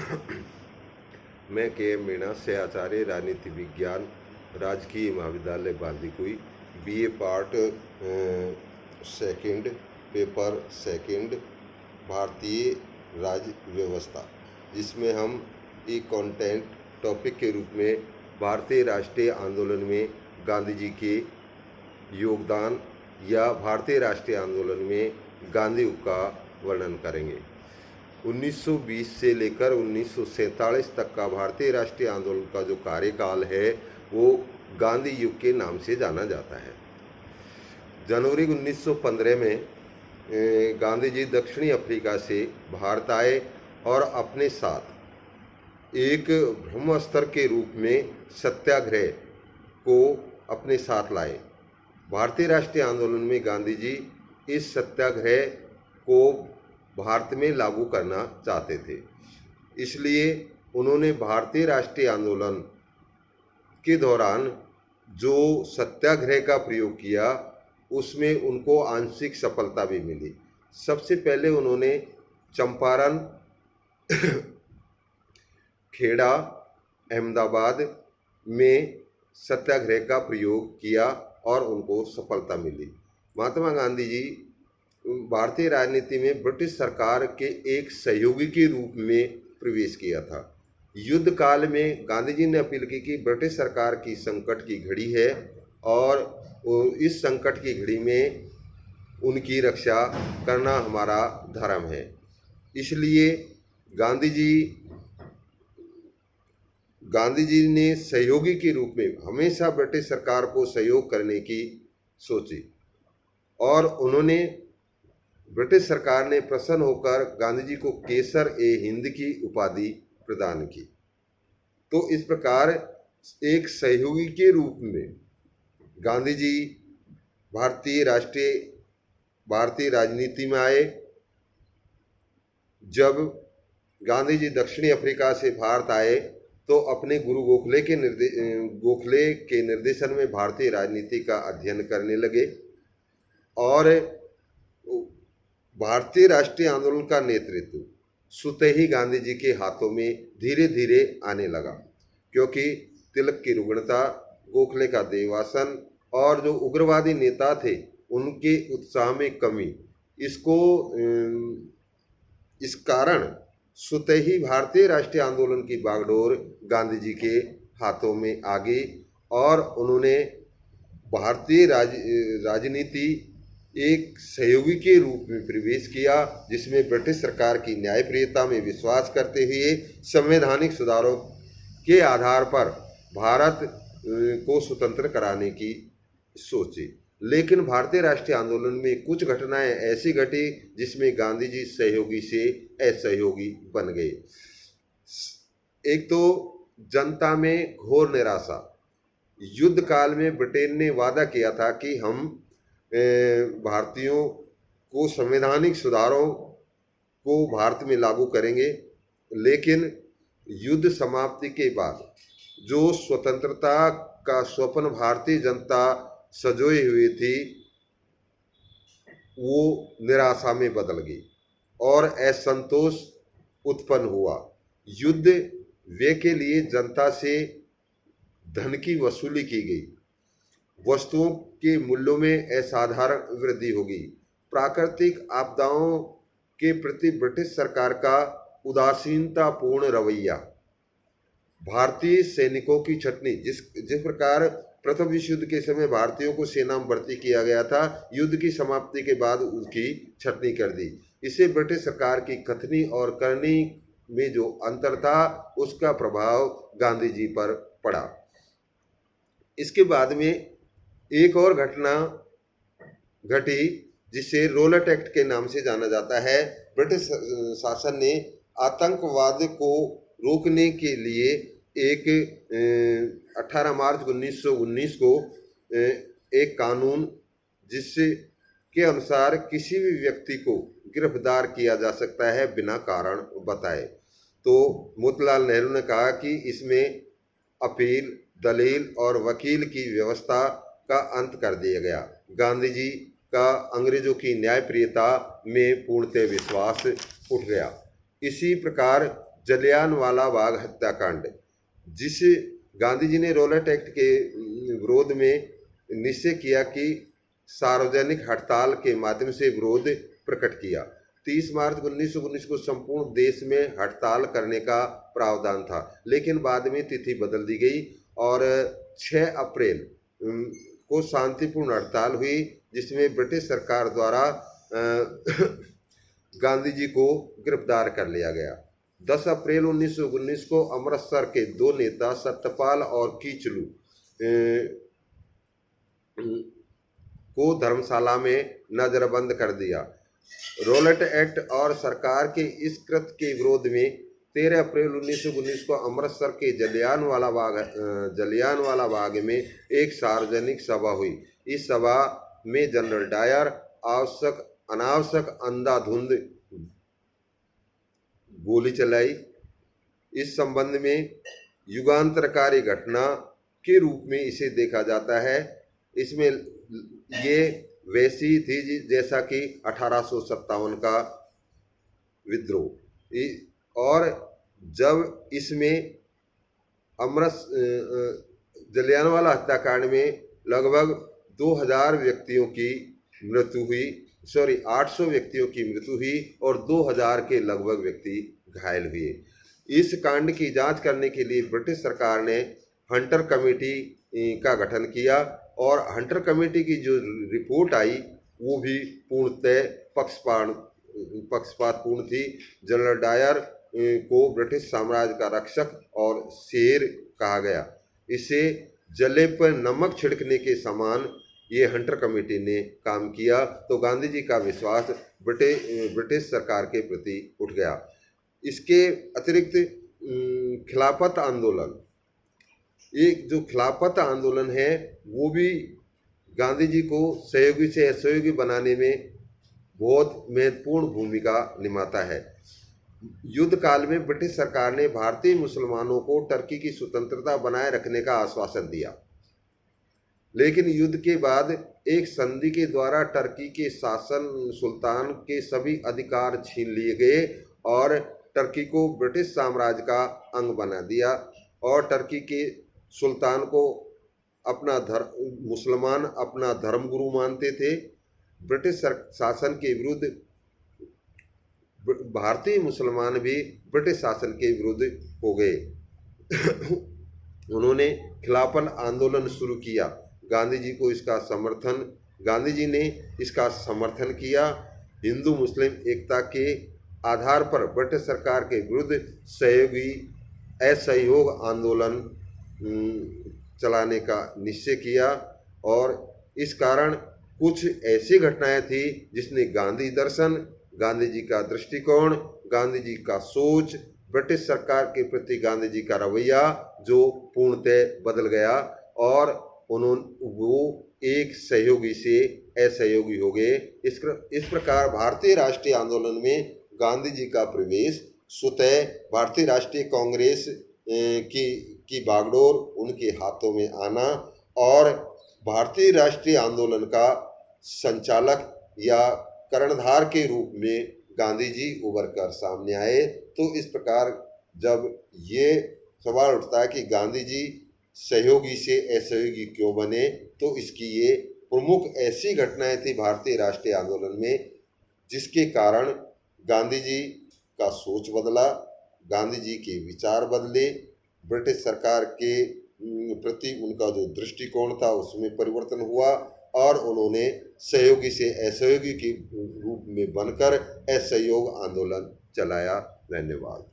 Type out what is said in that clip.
मैं के मीणा से आचार्य राजनीति विज्ञान राजकीय महाविद्यालय Bandikui BA part second paper second भारतीय राज्य व्यवस्था, जिसमें हम एक कंटेंट टॉपिक के रूप में भारतीय राष्ट्रीय आंदोलन में गांधी जी के योगदान या भारतीय राष्ट्रीय आंदोलन में गांधी युग का वर्णन करेंगे। 1920 से लेकर 1947 तक का भारतीय राष्ट्रीय आंदोलन का जो कार्यकाल है वो गांधी युग के नाम से जाना जाता है। जनवरी 1915 में गांधी जी दक्षिणी अफ्रीका से भारत आए और अपने साथ एक ब्रह्मास्त्र के रूप में सत्याग्रह को अपने साथ लाए। भारतीय राष्ट्रीय आंदोलन में गांधी जी इस सत्याग्रह को भारत में लागू करना चाहते थे, इसलिए उन्होंने भारतीय राष्ट्रीय आंदोलन के दौरान जो सत्याग्रह का प्रयोग किया उसमें उनको आंशिक सफलता भी मिली। सबसे पहले उन्होंने चंपारण, खेड़ा, अहमदाबाद में सत्याग्रह का प्रयोग किया और उनको सफलता मिली। महात्मा गांधी जी भारतीय राजनीति में ब्रिटिश सरकार के एक सहयोगी के रूप में प्रवेश किया था। युद्ध काल में गांधी जी ने अपील की कि ब्रिटिश सरकार की संकट की घड़ी है और इस संकट की घड़ी में उनकी रक्षा करना हमारा धर्म है। इसलिए गांधी जी ने सहयोगी के रूप में हमेशा ब्रिटिश सरकार को सहयोग करने की सोची और उन्होंने ब्रिटिश सरकार ने प्रसन्न होकर गांधी जी को केसर ए हिंद की उपाधि प्रदान की। तो इस प्रकार एक सहयोगी के रूप में गांधी जी भारतीय राजनीति में आए। जब गांधी जी दक्षिणी अफ्रीका से भारत आए तो अपने गुरु गोखले के निर्देशन में भारतीय राजनीति का अध्ययन करने लगे और भारतीय राष्ट्रीय आंदोलन का नेतृत्व स्वतः ही गांधी जी के हाथों में धीरे धीरे आने लगा, क्योंकि तिलक की रुग्णता, गोखले का देवासन और जो उग्रवादी नेता थे उनके उत्साह में कमी, इस कारण स्वतः ही भारतीय राष्ट्रीय आंदोलन की बागडोर गांधी जी के हाथों में आ गई और उन्होंने भारतीय राजनीति एक सहयोगी के रूप में प्रवेश किया, जिसमें ब्रिटिश सरकार की न्यायप्रियता में विश्वास करते हुए संवैधानिक सुधारों के आधार पर भारत को स्वतंत्र कराने की सोची। लेकिन भारतीय राष्ट्रीय आंदोलन में कुछ घटनाएं ऐसी घटी जिसमें गांधी जी सहयोगी से असहयोगी बन गए। एक तो जनता में घोर निराशा। युद्ध काल में ब्रिटेन ने वादा किया था कि हम भारतीयों को संवैधानिक सुधारों को भारत में लागू करेंगे, लेकिन युद्ध समाप्ति के बाद जो स्वतंत्रता का स्वप्न भारतीय जनता सजोए हुए थी वो निराशा में बदल गई और असंतोष उत्पन्न हुआ। युद्ध व्यय के लिए जनता से धन की वसूली की गई, वस्तुओं के मूल्यों में असाधारण वृद्धि होगी। प्राकृतिक आपदाओं के प्रति ब्रिटिश सरकार का उदासीनतापूर्ण रवैया, भारतीय सैनिकों की छटनी, जिस प्रकार प्रथम विश्व युद्ध के समय भारतीयों को सेना में भर्ती किया गया था, युद्ध की समाप्ति के बाद उसकी छटनी कर दी। इससे ब्रिटिश सरकार की कथनी और करनी में जो अंतर था उसका प्रभाव गांधी जी पर पड़ा। इसके बाद में एक और घटना घटी जिसे रोलेट एक्ट के नाम से जाना जाता है। ब्रिटिश शासन ने आतंकवाद को रोकने के लिए एक 18 मार्च 1919 को एक कानून जिससे के अनुसार किसी भी व्यक्ति को गिरफ्तार किया जा सकता है बिना कारण बताए। तो मोतीलाल नेहरू ने कहा कि इसमें अपील, दलील और वकील की व्यवस्था का अंत कर दिया गया। गांधी जी का अंग्रेजों की न्यायप्रियता में पूर्णतः विश्वास उठ गया। इसी प्रकार जलियांवाला बाग हत्याकांड, जिस गांधी जी ने रॉलेट एक्ट के विरोध में निश्चय किया कि सार्वजनिक हड़ताल के माध्यम से विरोध प्रकट किया। 30 मार्च 1919 को संपूर्ण देश में हड़ताल करने का प्रावधान था, लेकिन बाद में तिथि बदल दी गई और 6 अप्रैल को शांतिपूर्ण हड़ताल हुई, जिसमें ब्रिटिश सरकार द्वारा गांधी जी को गिरफ्तार कर लिया गया। 10 अप्रैल 1919 को अमृतसर के 2 नेता सत्यपाल और कीचलू को धर्मशाला में नजरबंद कर दिया। रॉलेट एक्ट और सरकार के इस कृत्य के विरोध में 13 अप्रैल 1919 को अमृतसर के जलियांवाला बाग में एक सार्वजनिक सभा हुई। इस सभा में जनरल डायर अनावश्यक अंधाधुंध गोली चलाई। इस संबंध में युगांतरकारी घटना के रूप में इसे देखा जाता है। इसमें ये वैसी थी जैसा कि 1857 का विद्रोह, और जब इसमें जलियांवाला हत्याकांड में लगभग 2000 व्यक्तियों की मृत्यु हुई, 800 व्यक्तियों की मृत्यु हुई और 2000 के लगभग व्यक्ति घायल हुए। इस कांड की जांच करने के लिए ब्रिटिश सरकार ने हंटर कमेटी का गठन किया और हंटर कमेटी की जो रिपोर्ट आई वो भी पूर्णतः पक्षपातपूर्ण थी। जनरल डायर को ब्रिटिश साम्राज्य का रक्षक और शेर कहा गया। इसे जले पर नमक छिड़कने के समान ये हंटर कमेटी ने काम किया, तो गांधी जी का विश्वास ब्रिटिश सरकार के प्रति उठ गया। इसके अतिरिक्त खिलाफत आंदोलन, एक जो खिलाफत आंदोलन है वो भी गांधी जी को सहयोगी से असहयोगी बनाने में बहुत महत्वपूर्ण भूमिका निभाता है। युद्ध काल में ब्रिटिश सरकार ने भारतीय मुसलमानों को टर्की की स्वतंत्रता बनाए रखने का आश्वासन दिया, लेकिन युद्ध के बाद एक संधि के द्वारा टर्की के सुल्तान के सभी अधिकार छीन लिए गए और टर्की को ब्रिटिश साम्राज्य का अंग बना दिया और टर्की के सुल्तान को मुसलमान अपना धर्मगुरु मानते थे। ब्रिटिश शासन के विरुद्ध भारतीय मुसलमान भी ब्रिटिश शासन के विरुद्ध हो गए। उन्होंने खिलाफत आंदोलन शुरू किया। गांधी जी ने इसका समर्थन किया। हिंदू मुस्लिम एकता के आधार पर ब्रिटिश सरकार के विरुद्ध असहयोग आंदोलन चलाने का निश्चय किया और इस कारण कुछ ऐसी घटनाएं थी जिसने गांधी दर्शन, गांधी जी का दृष्टिकोण, गांधी जी का सोच, ब्रिटिश सरकार के प्रति गांधी जी का रवैया जो पूर्णतः बदल गया और वो एक सहयोगी से असहयोगी हो गए। इस प्रकार भारतीय राष्ट्रीय आंदोलन में गांधी जी का प्रवेश स्वतः भारतीय राष्ट्रीय कांग्रेस की बागडोर उनके हाथों में आना और भारतीय राष्ट्रीय आंदोलन का संचालक या कर्णधार के रूप में गांधी जी उभर कर सामने आए। तो इस प्रकार जब ये सवाल उठता है कि गांधी जी सहयोगी से असहयोगी क्यों बने, तो इसकी ये प्रमुख ऐसी घटनाएं थी भारतीय राष्ट्रीय आंदोलन में जिसके कारण गांधी जी का सोच बदला, गांधी जी के विचार बदले, ब्रिटिश सरकार के प्रति उनका जो दृष्टिकोण था उसमें परिवर्तन हुआ और उन्होंने सहयोगी से असहयोगी के रूप में बनकर असहयोग आंदोलन चलाया। धन्यवाद।